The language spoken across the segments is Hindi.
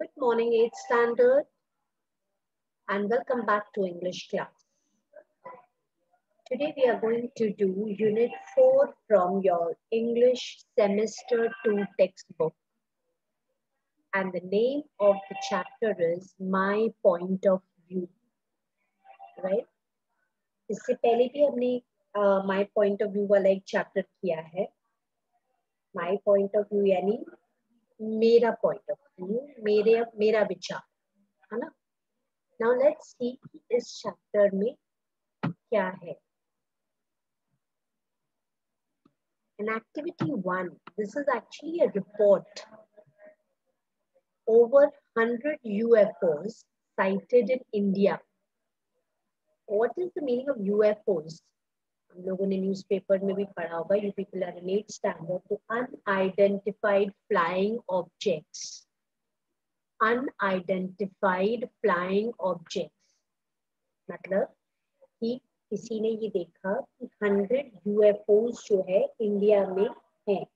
Good morning, 8th standard, and welcome back to English class. Today we are going to do Unit 4 from your English Semester 2 textbook. And the name of the chapter is My Point of View. Right? इससे पहले भी हमने My Point of View वाला एक चैप्टर किया है. My Point of View यानी मेरा point of view, मेरा विचार, है ना? Now let's see इस चैप्टर में क्या है. In activity 1, this is actually a report. Over 100 UFOs sighted in India. What is the meaning of UFOs? हम लोगों ने न्यूज़पेपर में भी पढ़ा होगा. You people are in 8th standard. तो unidentified flying objects. Unidentified flying objects. मतलब कि किसी ने ये देखा कि 100 UFOs जो है इंडिया में हैं.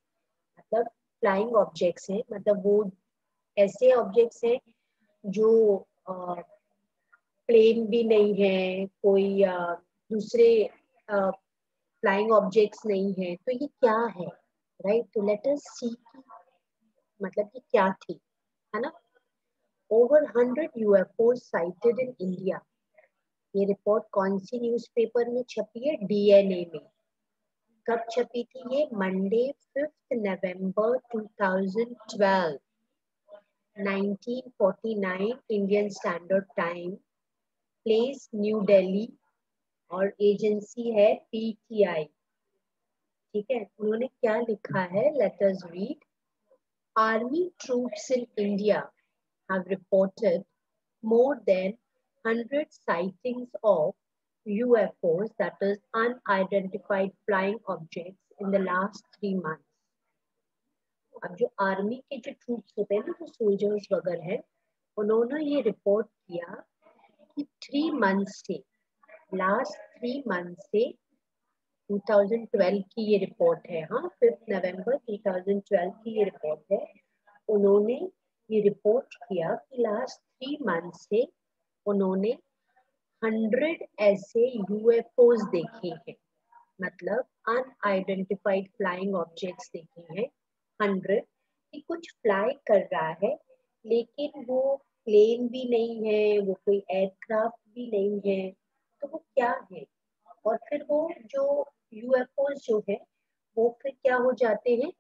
मतलब फ्लाइंग ऑब्जेक्ट्स हैं. मतलब वो ऐसे ऑब्जेक्ट्स हैं जो प्लेन भी नहीं है, कोई दूसरे फ्लाइंग ऑब्जेक्ट्स नहीं है. तो ये क्या है, राइट? तो लेट अस सी मतलब ये क्या थी, है ना? Over 100 UFOs cited in India. ये रिपोर्ट कौन सी न्यूज़पेपर में छपी है? डीएनए में. कब छपी थी ये? मंडे 5 नवंबर 2012, 1949 Indian standard time. Place new Delhi और एजेंसी है पीटीआई. ठीक है, उन्होंने क्या लिखा है? Let us read. Army troops in India have reported more than 100 sightings of UFOs, that is unidentified flying objects, in the last 3 months. अब जो आर्मी के जो ट्रूप्स होते हैं ना, जो सोल्जर्स वगैरह हैं, उन्होंने ये रिपोर्ट किया कि 3 मंथ्स से, लास्ट 3 मंथ से 2012 की ये रिपोर्ट है. हाँ, 5 नवंबर 2012 की ये रिपोर्ट है. उन्होंने ये रिपोर्ट किया कि लास्ट 3 मंथ से उन्होंने 100 ऐसे यूएफओज देखे हैं. मतलब अनआइडेंटिफाइड फ्लाइंग ऑब्जेक्ट्स देखे हैं 100. कि कुछ फ्लाई कर रहा है लेकिन वो प्लेन भी नहीं है, वो कोई एयरक्राफ्ट भी नहीं है. तो वो क्या है? और फिर वो जो यूएफओज जो है वो फिर क्या हो जाते हैं?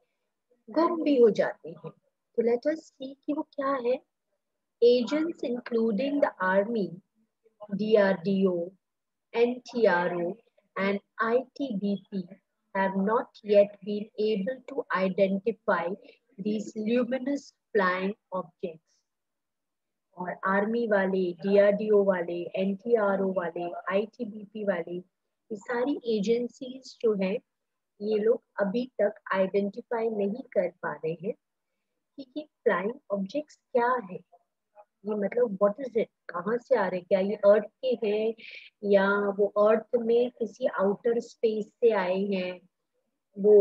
गुम भी हो जाते हैं. तो लेट अस सी कि वो क्या है. Agents including the Army, DRDO, NTRO and ITBP have not yet been able to identify these luminous flying objects. और आर्मी वाले, DRDO वाले, NTRO वाले, ITBP वाले, ये सारी एजेंसीज जो हैं, ये लोग अभी तक आइडेंटिफाई नहीं कर पा रहे हैं कि ये फ्लाइंग ऑब्जेक्ट्स क्या है. ये मतलब व्हाट इज इट, कहाँ से आ रहे? क्या ये अर्थ के हैं या वो अर्थ में किसी आउटर स्पेस से आए हैं? वो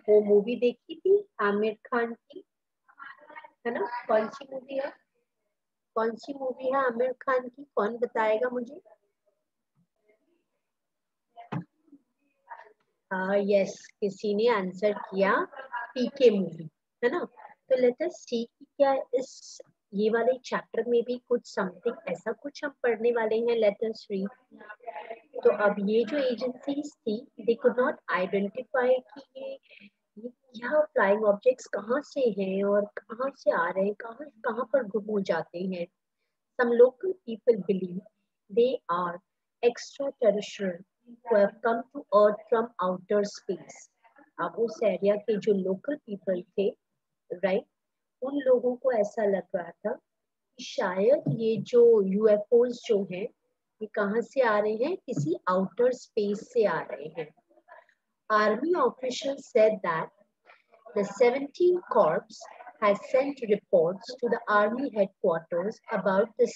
मूवी देखी थी आमिर खान की, है ना? कौन सी मूवी है? कौन सी मूवी है आमिर खान की? कौन बताएगा मुझे? यस, किसी ने आंसर किया, पीके मूवी, है ना? तो लेट अस सी क्या इस ये वाले चैप्टर में भी कुछ समथिंग ऐसा कुछ हम पढ़ने वाले हैं. Let us read. तो अब ये जो एजेंसीज थी, दे कुड नॉट आइडेंटिफाई कि ये क्या फ्लाइंग ऑब्जेक्ट्स कहाँ से हैं और कहाँ से आ रहे हैं, कहाँ पर गुम हो जाते हैं. Some local people believe they are extraterrestrial who have come to Earth from outer space. अब उस एरिया के जो लोकल पीपल थे, राइट, उन लोगों को ऐसा लग रहा था कि शायद ये जो यूएफओज जो हैं, ये कहाँ से आ रहे हैं? किसी आउटर स्पेस से आ रहे हैं. Army officials said that the 17th Corps has sent reports to the Army headquarters about the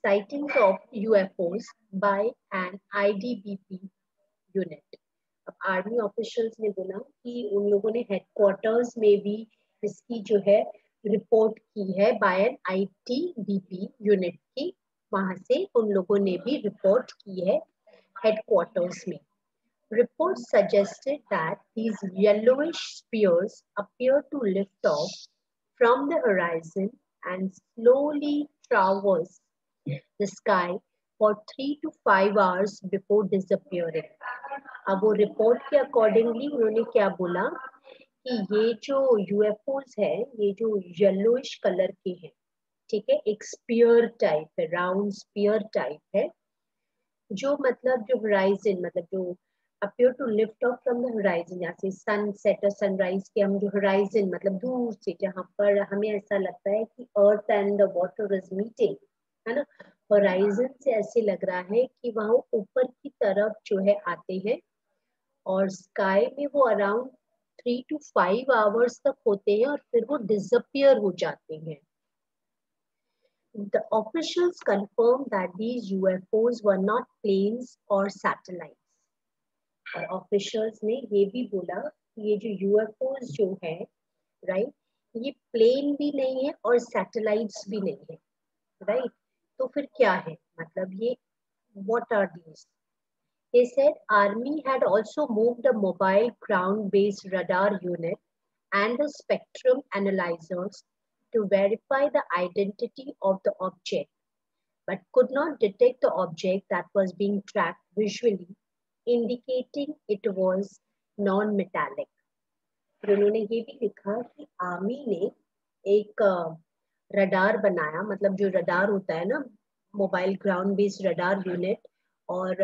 sightings of UFOs by an IDBP unit. अब आर्मी ऑफिशियल्स ने बोला कि उन लोगों ने हेडक्वार्टर्स में भी इसकी जो है रिपोर्ट की है बाय एन आईटीबीपी यूनिट की, वहां से उन लोगों ने भी रिपोर्ट की है हेडक्वार्टर्स में. Reports suggested that these yellowish spheres appear to lift off from the horizon and slowly traverse the sky for 3 to 5 hours before disappearing. अब वो रिपोर्ट के अकॉर्डिंगली उन्होंने क्या बोला कि ये जो यूएफओज है, ये जो येलोइश कलर के हैं, ठीक है, एक स्पीयर टाइप है, राउंड स्पीयर टाइप है, जो मतलब जो होराइजन, मतलब जो appear to lift off from the horizon, यहाँ से सनसेट और सनराइज के हम जो होराइजन मतलब दूर से जहाँ पर हमें ऐसा लगता है कि earth and the water is meeting, है ना, होराइजन से ऐसे लग रहा है कि वहाँ ऊपर की तरफ जो है आते हैं और स्काई में वो अराउंड 3 to 5 आवर्स तक होते हैं और फिर वो डिसअपियर हो जाते हैं. The officials confirmed that these UFOs were not planes or satellites. और ऑफिशियल्स ने ये भी बोला कि ये जो यूएफओज जो है, राइट, ये प्लेन भी नहीं है और सैटेलाइट्स भी नहीं है, राइट. तो फिर क्या है, मतलब ये what are these? They said army had also moved a mobile ground-based radar unit and the spectrum analyzers to verify the identity of the object, but could not detect the object that was being tracked visually, indicating it was non-metallic. फिर उन्होंने ये भी लिखा कि आर्मी ने एक रडार बनाया, मतलब जो रडार होता है ना, mobile ground based radar unit, और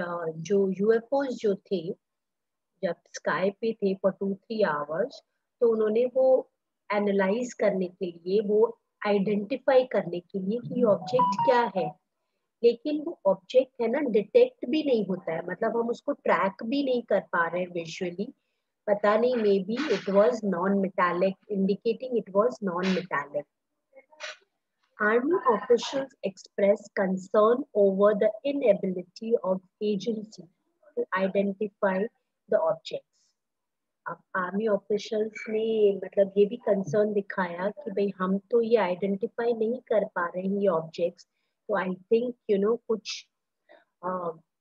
जो यूएफओज जो थे जब स्काई पे थे फॉर 2-3 आवर्स, तो उन्होंने वो एनालाइज करने के लिए, वो आइडेंटिफाई करने के लिए कि ये ऑब्जेक्ट क्या है, लेकिन वो ऑब्जेक्ट है ना डिटेक्ट भी नहीं होता है, मतलब हम उसको ट्रैक भी नहीं कर पा रहे हैं विजुअली. पता नहीं, may be it was non metallic, indicating it was non metallic. Army officials expressed concern over the inability of agency to identify the objects. अब आर्मी ऑफिशियल्स ने मतलब ये भी कंसर्न दिखाया कि भाई हम तो ये आइडेंटिफाई नहीं कर पा रहे हैं ये ऑब्जेक्ट्स, तो आई थिंक कुछ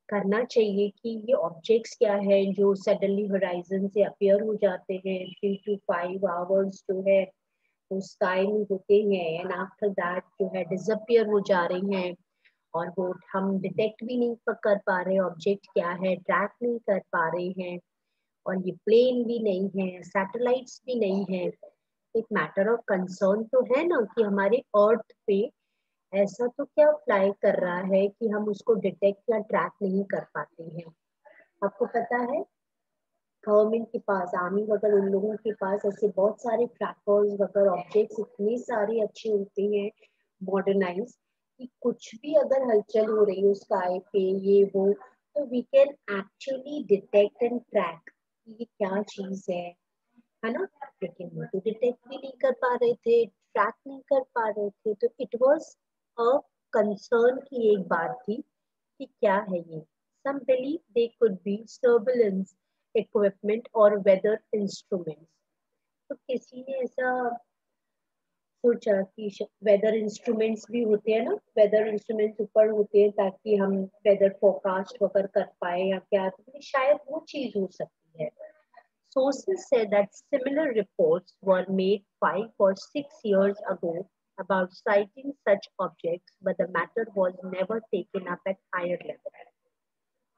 करना चाहिए कि ये ऑब्जेक्ट्स क्या है जो सडनली होराइजन से अपीयर हो जाते हैं, 3 to 5 आवर्स जो है वो स्काई में होते हैं एंड आफ्टर दैट जो है डिसअपियर हो जा रही हैं, और वो हम डिटेक्ट भी नहीं कर पा रहे ऑब्जेक्ट क्या है, ट्रैक नहीं कर पा रहे हैं, और ये प्लेन भी नहीं है, सैटेलाइट्स भी नहीं है. एक मैटर ऑफ कंसर्न तो है ना कि हमारे अर्थ पे ऐसा तो क्या फ्लाई कर रहा है कि हम उसको डिटेक्ट या ट्रैक नहीं कर पाते हैं. आपको पता है गवर्नमेंट के पास, आर्मी वगैरह, उन लोगों के पास ऐसे बहुत सारे ट्रैकर्स वगैरह ऑब्जेक्ट्स इतने सारे अच्छे होते हैं मॉडर्नाइज, कि कुछ भी अगर हलचल हो रही हो स्काई पे ये वो, तो we can actually detect and track ये क्या चीज है ना. लेकिन वो तो डिटेक्ट भी नहीं कर पा रहे थे, ट्रैक नहीं कर पा रहे थे, तो इट वाज अ कंसर्न की एक बात थी कि क्या है ये. Some believe they could be surveillance equipment or weather instruments. तो किसी ने ऐसा सोचा कि वेदर इंस्ट्रूमेंट्स भी होते हैं ना, वेदर इंस्ट्रूमेंट्स ऊपर होते हैं ताकि हम वेदर फोरकास्ट वगैरह कर पाए या क्या, तो शायद वो चीज हो सकती है. Sources said that similar reports were made 5 or 6 years ago about sighting such objects, but the matter was never taken up at higher level.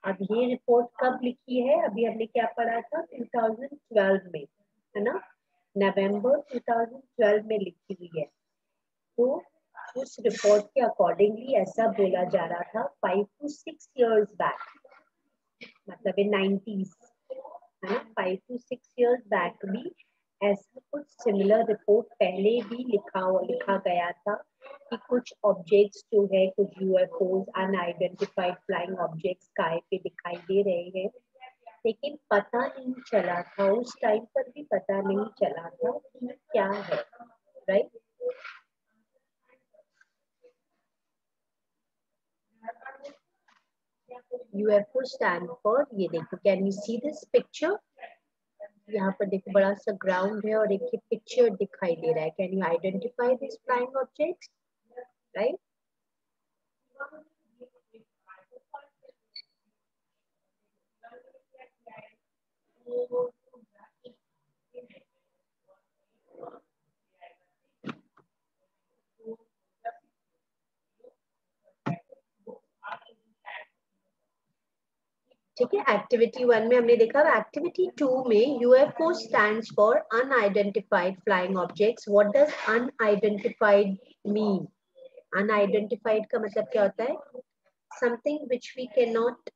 अब ये रिपोर्ट कब लिखी है, अभी हमने क्या पढ़ा था 2012 में, है ना, नवंबर 2012 में लिखी हुई है. तो उस रिपोर्ट के अकॉर्डिंगली ऐसा बोला जा रहा था 5 to 6 years बैक, मतलब इन 90s, है ना, 5 to 6 years बैक भी ऐसा कुछ सिमिलर रिपोर्ट पहले भी लिखा गया था कि कुछ ऑब्जेक्ट्स जो है, कुछ UFOs unidentified flying objects sky पे दिखाई दे रहे हैं, लेकिन पता नहीं चला था, उस टाइम पर भी पता नहीं चला था कि क्या है, राइट. UFO stand for, ये देखो, can you see this picture, यहाँ पर देखो बड़ा सा ग्राउंड है और एक ये पिक्चर दिखाई दे रहा है. Can you identify this flying objects, right? ठीक है, एक्टिविटी 1 में हमने देखा. एक्टिविटी 2 में UFO stands for unidentified flying objects. What does unidentified mean? Unidentified का मतलब क्या होता है? Something which we can not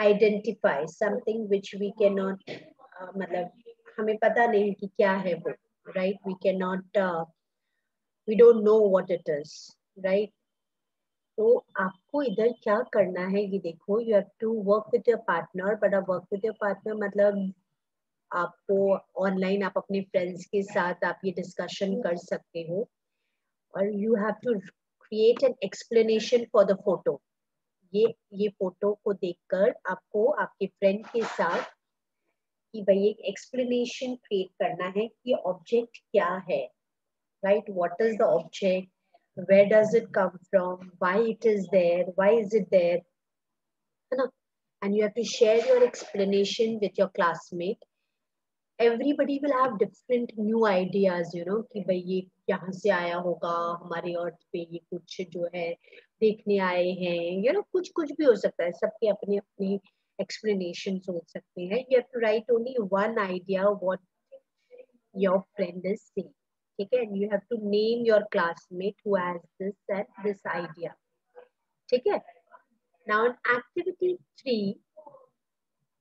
identify, something which we can not, मतलब हमें पता नहीं कि क्या है वो, right? We can not, we don't know what it is, right? तो आपको इधर क्या करना है ये देखो. You have to work with your partner. But अब वर्क विद योर पार्टनर मतलब आपको ऑनलाइन आप अपने फ्रेंड्स के साथ आप ये डिस्कशन कर सकते हो. और you have to create an explanation for the photo. ये फोटो को देखकर आपको आपके फ्रेंड के साथ कि भाई एक एक्सप्लेनेशन क्रिएट करना है कि ऑब्जेक्ट क्या है, right? What is the object, where does it come from, why it is there, why is it there, है ना? And you have to share your explanation with your classmate. Everybody will have different new ideas, you know, कि भाई ये यहाँ से आया होगा, हमारे अर्थ पे ये कुछ जो है देखने आए हैं, you know, कुछ कुछ भी हो सकता है. सबके अपने अपने explanations हो सकते हैं. You have to write only one idea what your friend is saying. ठीक है? And you have to name your classmate who has this and this idea. ठीक है? Now in activity 3,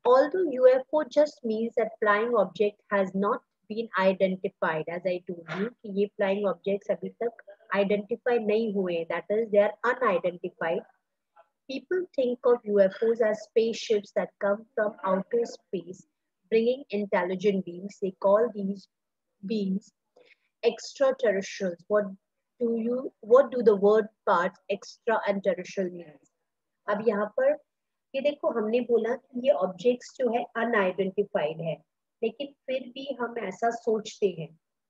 although UFO just means that flying object has not been identified, as I told you कि ये flying objects अभी तक identify नहीं हुए, that is they are unidentified. People think of UFOs as spaceships that come from outer space bringing intelligent beings. They call these beings extraterrestrials. What do the word parts extra and terrestrial means? अब यहाँ पर ये देखो हमने बोला कि ये ऑब्जेक्ट्स जो है अनआइडेंटिफाइड है, लेकिन फिर भी हम ऐसा सोचते हैं.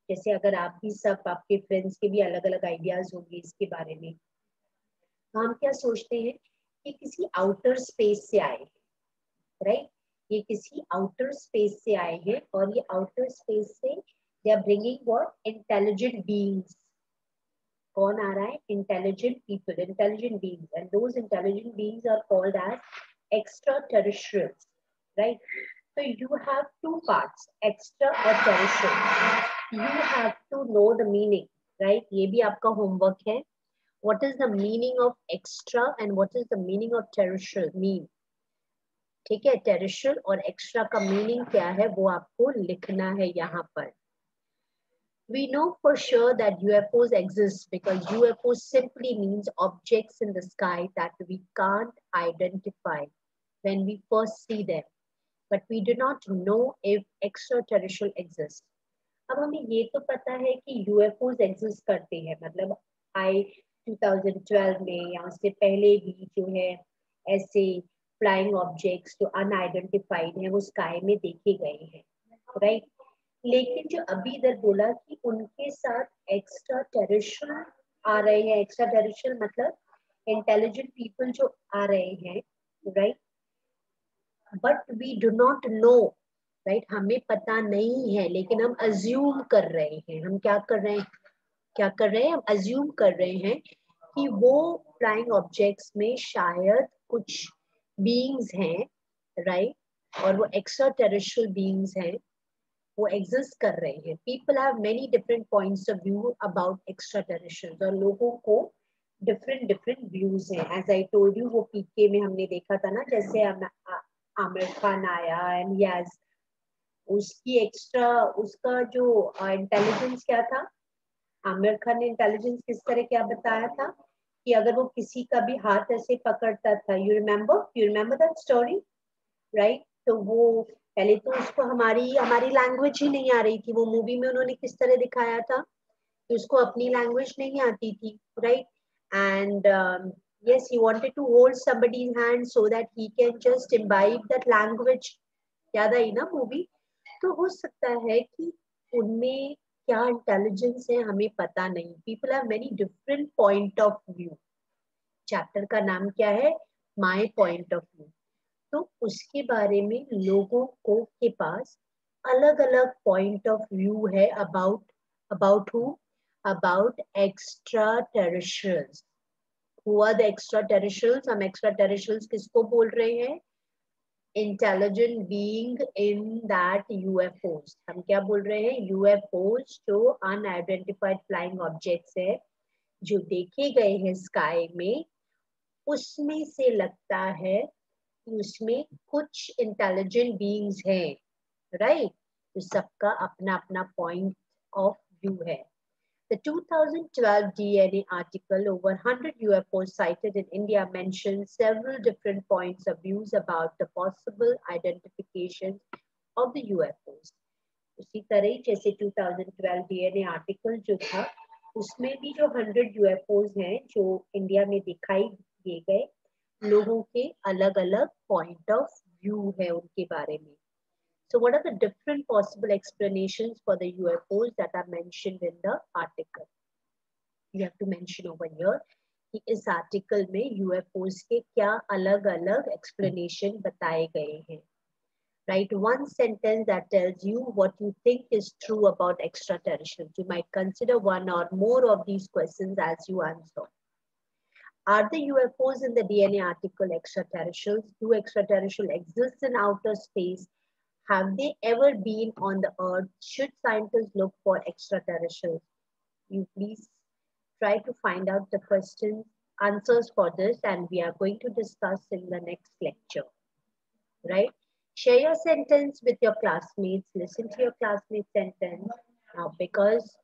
जैसे अगर आप भी सब आपके फ्रेंड्स के भी अलग अलग आइडियाज होंगे इसके बारे में, तो हम क्या सोचते हैं कि किसी आउटर स्पेस से आए, राइट? ये किसी आउटर स्पेस से आए हैं और ये आउटर स्पेस से they are bringing what? Intelligent beings. कौन आ रहा है? Intelligent people, intelligent beings. And those intelligent beings are called as extraterrestrials, right? So you have two parts, extra or terrestrial. You have to know the meaning, right? ये भी आपका homework है. What is the meaning of extra and what is the meaning of terrestrial mean? ठीक है? terrestrial और extra का meaning क्या है वो आपको लिखना है यहाँ पर. We know for sure that UFOs exist because UFOs simply means objects in the sky that we can't identify when we first see them, but we do not know if extraterrestrial exists. अब हमें ये तो पता है कि UFOs exist करते हैं, मतलब आई 2012 में या उससे पहले भी जो है ऐसे फ्लाइंग ऑब्जेक्ट्स जो अनआइडेंटिफाइड हैं वो स्काई में देखे गए हैं, राइट? लेकिन जो अभी इधर बोला कि उनके साथ एक्स्ट्रा टेरिशियल आ रहे हैं, एक्स्ट्रा टेरिशियल मतलब इंटेलिजेंट पीपल जो आ रहे हैं, right? But we do not know, right? हमें पता नहीं है लेकिन हम अज्यूम कर रहे हैं. हम क्या कर रहे हैं? क्या कर रहे हैं? हम अज्यूम कर रहे हैं कि वो फ्लाइंग ऑब्जेक्ट्स में शायद कुछ बीइंग्स हैं, राइट? और वो एक्स्ट्रा टेरिशियल बीइंग्स हैं, वो एग्जिस्ट कर रहे हैं. People have many different points of view about extraterrestrials और लोगों को डिफरेंट डिफरेंट व्यूज हैं. एज आई टोल्ड यू वो पीके में हमने देखा था ना, जैसे आमिर खान आया एंड यस उसकी एक्स्ट्रा उसका जो इंटेलिजेंस क्या था, आमिर खान ने इंटेलिजेंस किस तरह क्या बताया था कि अगर वो किसी का भी हाथ ऐसे पकड़ता था, you remember that story, right? तो वो पहले तो उसको हमारी हमारी लैंग्वेज ही नहीं आ रही थी. वो मूवी में उन्होंने किस तरह दिखाया था कि उसको अपनी लैंग्वेज नहीं आती थी, right? And yes, he wanted to hold somebody's hand so that he can just imbibe that language. याद आई ना मूवी? तो हो सकता है कि उनमें क्या इंटेलिजेंस है हमें पता नहीं. People have many different point of view. Chapter का नाम क्या है? My point of view. तो उसके बारे में लोगों को के पास अलग अलग पॉइंट ऑफ व्यू है about who, about extraterrestrials. Who are the extraterrestrials? हम एक्स्ट्रा टेरेस्ट्रियल्स किसको बोल रहे हैं? Intelligent being in that UFOs. हम क्या बोल रहे हैं? यूएफओज जो अनआइडेंटिफाइड फ्लाइंग ऑब्जेक्ट्स है जो देखे गए हैं स्काई में, उसमें से लगता है कि उसमें कुछ इंटेलिजेंट बीइंग्स हैं, राइट? तो सबका अपना अपना पॉइंट ऑफ व्यू है. The 2012 DNA article, over 100 UFOs cited in India, mentions several different points of views about the possible identification of the UFOs. उसी तरह जैसे 2012 DNA आर्टिकल जो था, उसमें भी जो 100 UFOs हैं जो इंडिया में दिखाई दिए गए, लोगों के अलग अलग पॉइंट ऑफ व्यू है उनके बारे में. So what are the different possible explanations for the UFOs that are mentioned in the article? You have to mention over here कि इस आर्टिकल में UFOs के क्या अलग अलग explanation बताए गए हैं. Write one sentence that tells you what you think is true about extraterrestrials. You might consider one or more of these questions as you answer. Are the UFOs in the DNA article extraterrestrials? Do extraterrestrials exist in outer space? Have they ever been on the earth? Should scientists look for extraterrestrials? You please try to find out the questions, answers for this, and we are going to discuss in the next lecture, right? Share your sentence with your classmates. Listen to your classmates' sentence. Now, because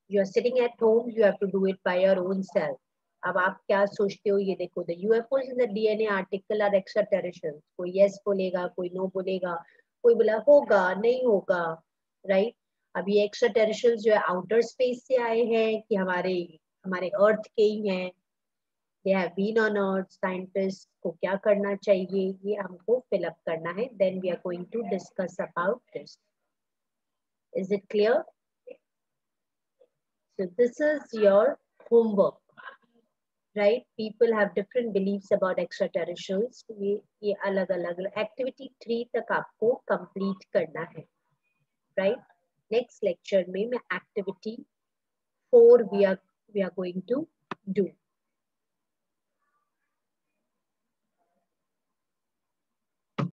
you're sitting at home, you have to do it by your own self. अब आप क्या सोचते हो ये देखो. The UFOs in the DNA article are extraterrestrials. कोई yes बोलेगा, कोई no बोलेगा, कोई बोला होगा नहीं होगा, right? अब ये extraterrestrials जो है outer space से आए हैं कि हमारे अर्थ के ही हैं. They have been on earth. Scientists को क्या करना चाहिए ये हमको fill up करना है. Then we are going to discuss about this. Is it clear? So this is your homework. Right? People have different beliefs about extraterrestrials. ये अलग अलग activity 3 तक आपको complete करना है. Right? Next lecture में मैं activity 4 we are going to do.